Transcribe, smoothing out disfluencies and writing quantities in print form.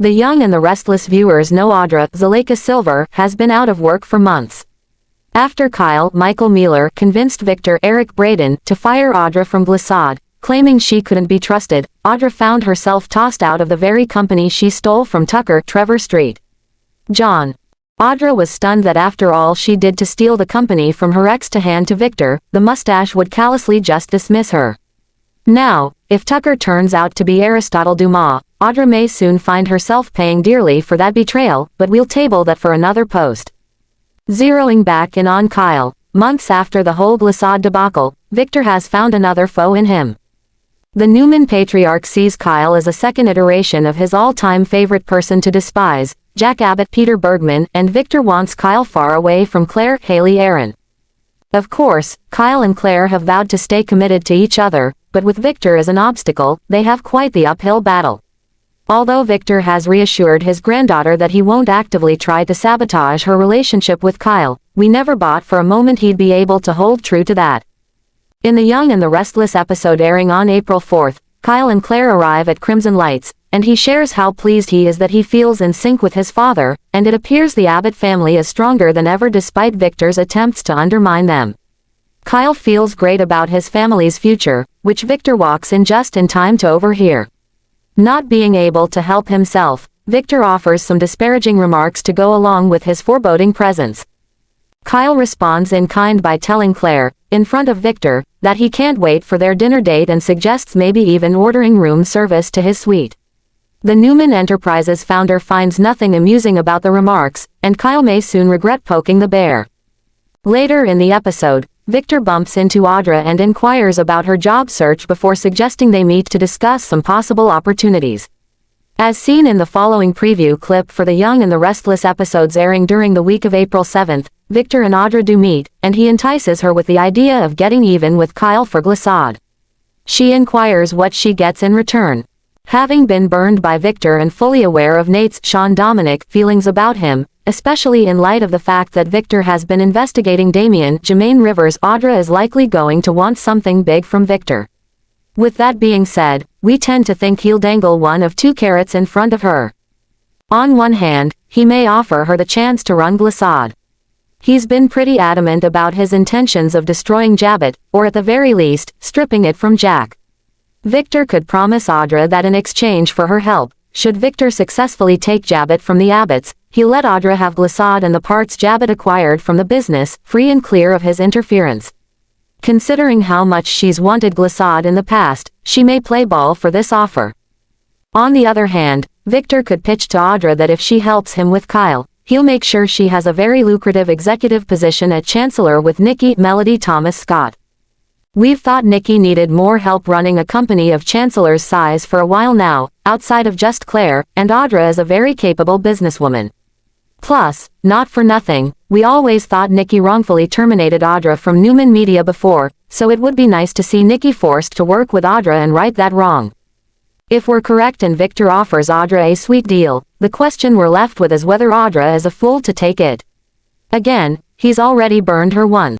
The young and the restless viewers know Audra, Zuleyka Silver, has been out of work for months. After Michael Mealor convinced Victor Braeden to fire Audra from Glissade, claiming she couldn't be trusted, Audra found herself tossed out of the very company she stole from Trevor St. Audra was stunned that after all she did to steal the company from her ex to hand to Victor, the Mustache would callously just dismiss her. Now, if Tucker turns out to be Aristotle Dumas, Audra may soon find herself paying dearly for that betrayal, but we'll table that for another post. Zeroing back in on Kyle, months after the whole Glissade debacle, Victor has found another foe in him. The Newman Patriarch sees Kyle as a second iteration of his all-time favorite person to despise, Jack Abbott Bergman, and Victor wants Kyle far away from Hayley Erin. Of course, Kyle and Claire have vowed to stay committed to each other, but with Victor as an obstacle, they have quite the uphill battle. Although Victor has reassured his granddaughter that he won't actively try to sabotage her relationship with Kyle, we never bought for a moment he'd be able to hold true to that. In the Young and the Restless episode airing on April 4th, Kyle and Claire arrive at Crimson Lights, and he shares how pleased he is that he feels in sync with his father, and it appears the Abbott family is stronger than ever despite Victor's attempts to undermine them. Kyle feels great about his family's future, which Victor walks in just in time to overhear. Not being able to help himself, Victor offers some disparaging remarks to go along with his foreboding presence. Kyle responds in kind by telling Claire, in front of Victor, that he can't wait for their dinner date and suggests maybe even ordering room service to his suite. The Newman Enterprises founder finds nothing amusing about the remarks, and Kyle may soon regret poking the bear. Later in the episode, Victor bumps into Audra and inquires about her job search before suggesting they meet to discuss some possible opportunities. As seen in the following preview clip for the Young and the Restless episodes airing during the week of April 7th, Victor and Audra do meet, and he entices her with the idea of getting even with Kyle for Glissade. She inquires what she gets in return. Having been burned by Victor and fully aware of Nate's Dominic feelings about him, especially in light of the fact that Victor has been investigating Jermaine Rivers, Audra is likely going to want something big from Victor. With that being said, we tend to think he'll dangle one of two carrots in front of her. On one hand, he may offer her the chance to run Glissade. He's been pretty adamant about his intentions of destroying Abbott, or at the very least, stripping it from Jack. Victor could promise Audra that in exchange for her help, should Victor successfully take Abbott from the Abbotts, he'll let Audra have Glissade and the parts Abbott acquired from the business, free and clear of his interference. Considering how much she's wanted Glissade in the past, she may play ball for this offer. On the other hand, Victor could pitch to Audra that if she helps him with Kyle, he'll make sure she has a very lucrative executive position at Chancellor with Nikki Melody Thomas Scott. We've thought Nikki needed more help running a company of Chancellor's size for a while now, outside of just Claire, and Audra is a very capable businesswoman. Plus, not for nothing, we always thought Nikki wrongfully terminated Audra from Newman Media before, so it would be nice to see Nikki forced to work with Audra and right that wrong. If we're correct and Victor offers Audra a sweet deal, the question we're left with is whether Audra is a fool to take it. Again, he's already burned her once.